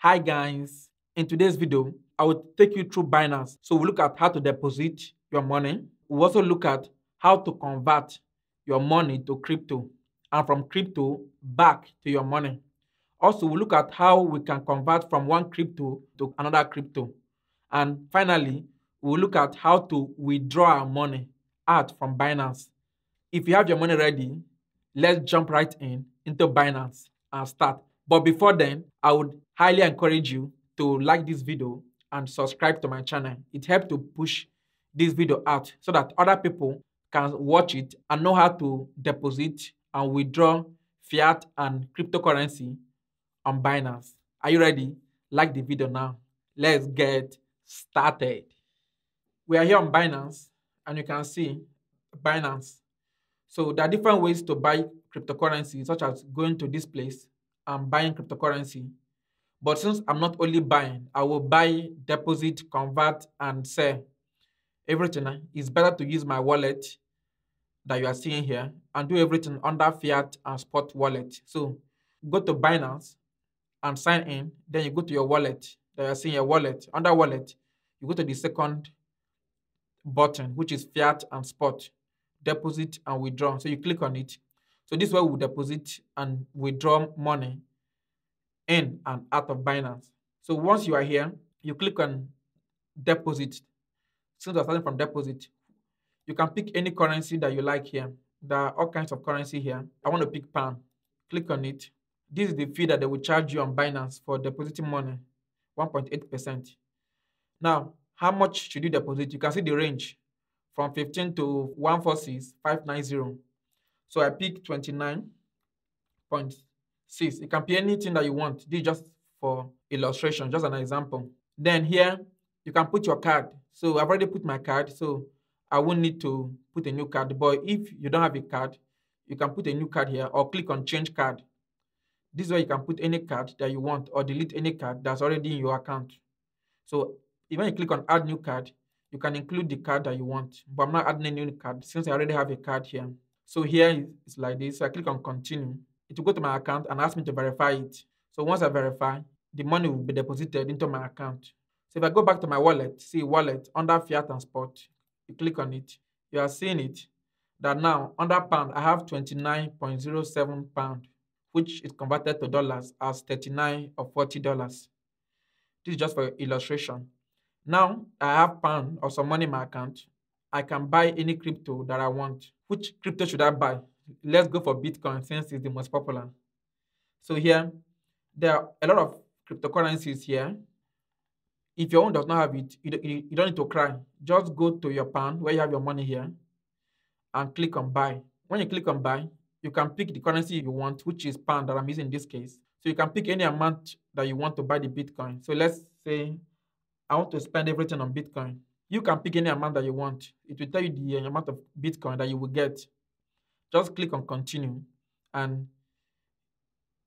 Hi guys, in today's video, I will take you through Binance. So we'll look at how to deposit your money. We'll also look at how to convert your money to crypto and from crypto back to your money. Also, we'll look at how we can convert from one crypto to another crypto. And finally, we'll look at how to withdraw our money out from Binance. If you have your money ready, let's jump right into Binance and start. But before then, I would highly encourage you to like this video and subscribe to my channel. It helps to push this video out so that other people can watch it and know how to deposit and withdraw fiat and cryptocurrency on Binance. Are you ready? Like the video now. Let's get started. We are here on Binance and you can see Binance. So there are different ways to buy cryptocurrency, such as going to this place and buying cryptocurrency. But since I'm not only buying, I will buy, deposit, convert, and sell everything. It's better to use my wallet that you are seeing here and do everything under fiat and spot wallet. So go to Binance and sign in. Then you go to your wallet that you are seeing, your wallet. Under wallet, you go to the second button, which is fiat and spot, deposit and withdraw. So you click on it. So this is where we deposit and withdraw money in and out of Binance. So once you are here, you click on deposit. Since we're starting from deposit, you can pick any currency that you like here. There are all kinds of currency here. I want to pick pound. Click on it. This is the fee that they will charge you on Binance for depositing money, 1.8%. Now, how much should you deposit? You can see the range from 15 to 146,590. So I pick 29.6. It can be anything that you want. This is just for illustration, just an example. Then here, you can put your card. So I've already put my card, so I won't need to put a new card. But if you don't have a card, you can put a new card here or click on change card. This is where you can put any card that you want or delete any card that's already in your account. So when you click on add new card, you can include the card that you want. But I'm not adding a new card since I already have a card here. So here it's like this. So I click on continue. It will go to my account and ask me to verify it. So once I verify, the money will be deposited into my account. So if I go back to my wallet, see wallet under fiat and spot, you click on it, you are seeing it that now under pound, I have 29.07 pound, which is converted to dollars as 39 or $40. This is just for illustration. Now I have pound or some money in my account. I can buy any crypto that I want. Which crypto should I buy? Let's go for Bitcoin since it's the most popular. So here, there are a lot of cryptocurrencies here. If your own does not have it, you don't need to cry. Just go to your pound where you have your money here and click on buy. When you click on buy, you can pick the currency you want, which is pound that I'm using in this case. So you can pick any amount that you want to buy the Bitcoin. So let's say I want to spend everything on Bitcoin. You can pick any amount that you want. It will tell you the amount of Bitcoin that you will get. Just click on continue and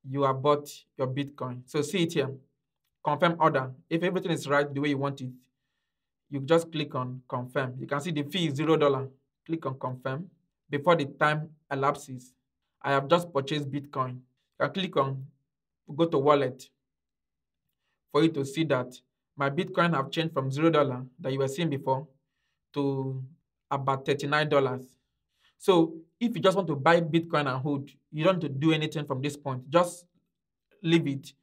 you have bought your Bitcoin. So see it here, confirm order. If everything is right the way you want it, you just click on confirm. You can see the fee is $0. Click on confirm. Before the time elapses, I have just purchased Bitcoin. You can click on go to wallet for you to see that my Bitcoin have changed from $0 that you were seeing before to about $39. So if you just want to buy Bitcoin and hold, you don't need to do anything from this point. Just leave it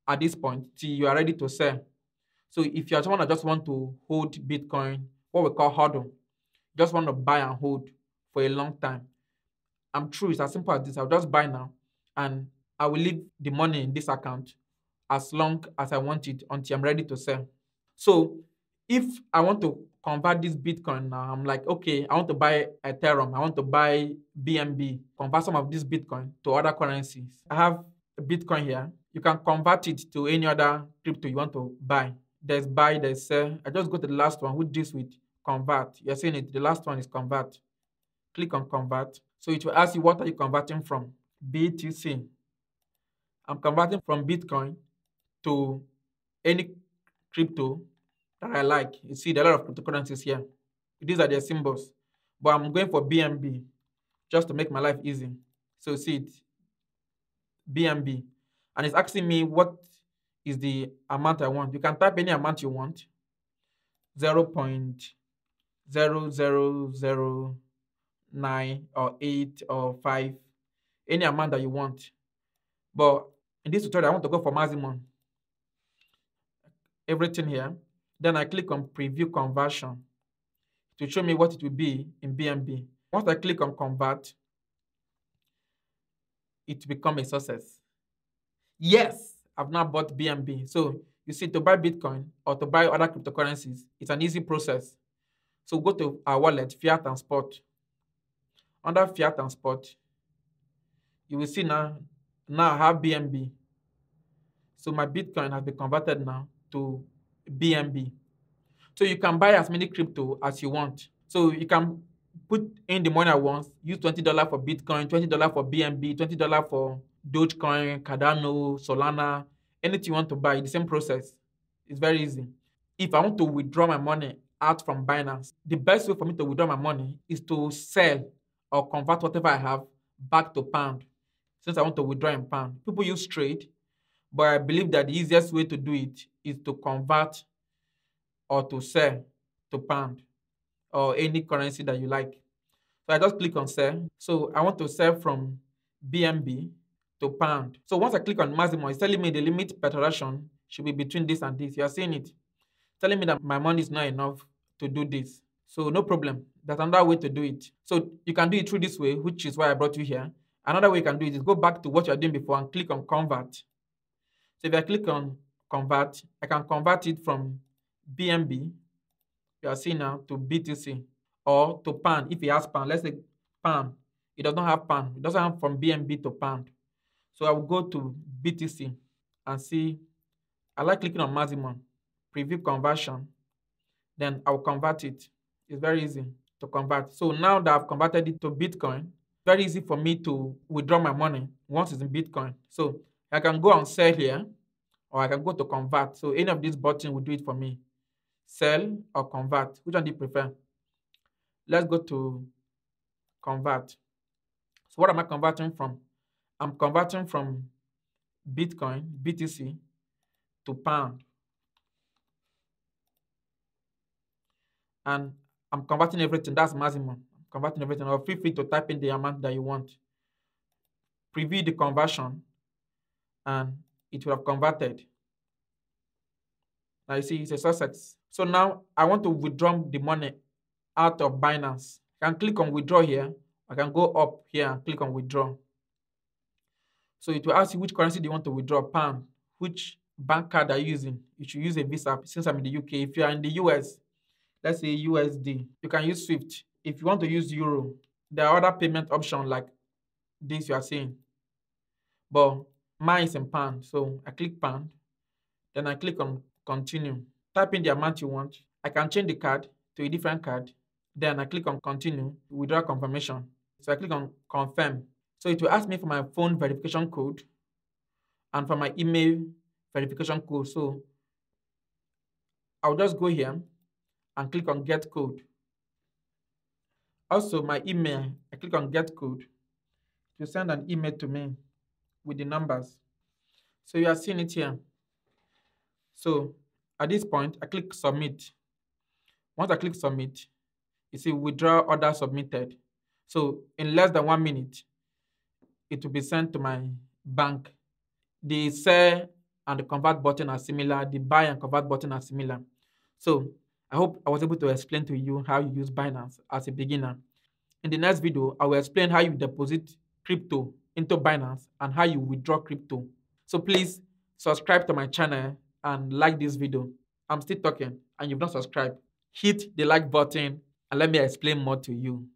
at this point till you are ready to sell. So if you're someone that just want to hold Bitcoin, what we call hodl, just want to buy and hold for a long time, I'm true, it's as simple as this. I'll just buy now and I will leave the money in this account as long as I want it until I'm ready to sell. So if I want to convert this Bitcoin now, I'm like, okay, I want to buy Ethereum, I want to buy BNB, convert some of this Bitcoin to other currencies. I have a Bitcoin here. You can convert it to any other crypto you want to buy. There's buy, there's sell. I just go to the last one, which deals with convert. You're seeing it, the last one is convert. Click on convert. So it will ask you, what are you converting from? BTC. I'm converting from Bitcoin to any crypto that I like. You see, there are a lot of cryptocurrencies here. These are their symbols. But I'm going for BNB just to make my life easy. So see it, BNB. And it's asking me what is the amount I want. You can type any amount you want, 0.0009 or 8 or 5, any amount that you want. But in this tutorial, I want to go for maximum. Everything here. Then I click on preview conversion to show me what it will be in BNB. Once I click on convert, it will become a success. Yes, I've now bought BNB. So you see, to buy Bitcoin or to buy other cryptocurrencies, it's an easy process. So go to our wallet, Fiat and Spot. Under Fiat and Spot, you will see now I have BNB. So my Bitcoin has been converted now to BNB. So you can buy as many crypto as you want. So you can put in the money at once, use $20 for Bitcoin, $20 for BNB, $20 for Dogecoin, Cardano, Solana, anything you want to buy, the same process. It's very easy. If I want to withdraw my money out from Binance, the best way for me to withdraw my money is to sell or convert whatever I have back to pound, since I want to withdraw in pound. People use trade, but I believe that the easiest way to do it is to convert or to sell to pound or any currency that you like. So I just click on sell. So I want to sell from BNB to pound. So once I click on maximum, it's telling me the limit per transaction should be between this and this. You are seeing it. Telling me that my money is not enough to do this. So no problem. There's another way to do it. So you can do it through this way, which is why I brought you here. Another way you can do it is go back to what you're doing before and click on convert. So if I click on convert, I can convert it from BNB, you are seeing now, to BTC or to pound. If it has pound, let's say pound, it does not have pound. It doesn't have from BNB to pound. So I will go to BTC and see. I like clicking on maximum, preview conversion. Then I will convert it. It's very easy to convert. So now that I've converted it to Bitcoin, very easy for me to withdraw my money once it's in Bitcoin. So I can go and sell here, or I can go to convert. So any of these buttons will do it for me. Sell or convert. Which one do you prefer? Let's go to convert. So what am I converting from? I'm converting from Bitcoin, BTC, to pound. And I'm converting everything. That's maximum. I'm converting everything. Or feel free to type in the amount that you want. Preview the conversion, and it will have converted. Now you see it's a success. So now I want to withdraw the money out of Binance. I can click on withdraw here. I can go up here and click on withdraw. So it will ask you which currency do you want to withdraw, pound. Which bank card are you using? You should use a Visa since I'm in the UK. If you are in the US, let's say USD, you can use Swift. If you want to use Euro, there are other payment options like this you are seeing. But mine is in pound, so I click pound. Then I click on continue. Type in the amount you want. I can change the card to a different card. Then I click on continue, withdraw confirmation. So I click on confirm. So it will ask me for my phone verification code and for my email verification code. So I'll just go here and click on get code. Also my email, I click on get code to send an email to me with the numbers. So you are seeing it here. So at this point, I click submit. Once I click submit, you see withdraw order submitted. So in less than 1 minute, it will be sent to my bank. The sell and the convert button are similar. The buy and convert button are similar. So I hope I was able to explain to you how you use Binance as a beginner. In the next video, I will explain how you deposit crypto into Binance and how you withdraw crypto. So please subscribe to my channel and like this video. I'm still talking and you've not subscribed. Hit the like button and let me explain more to you.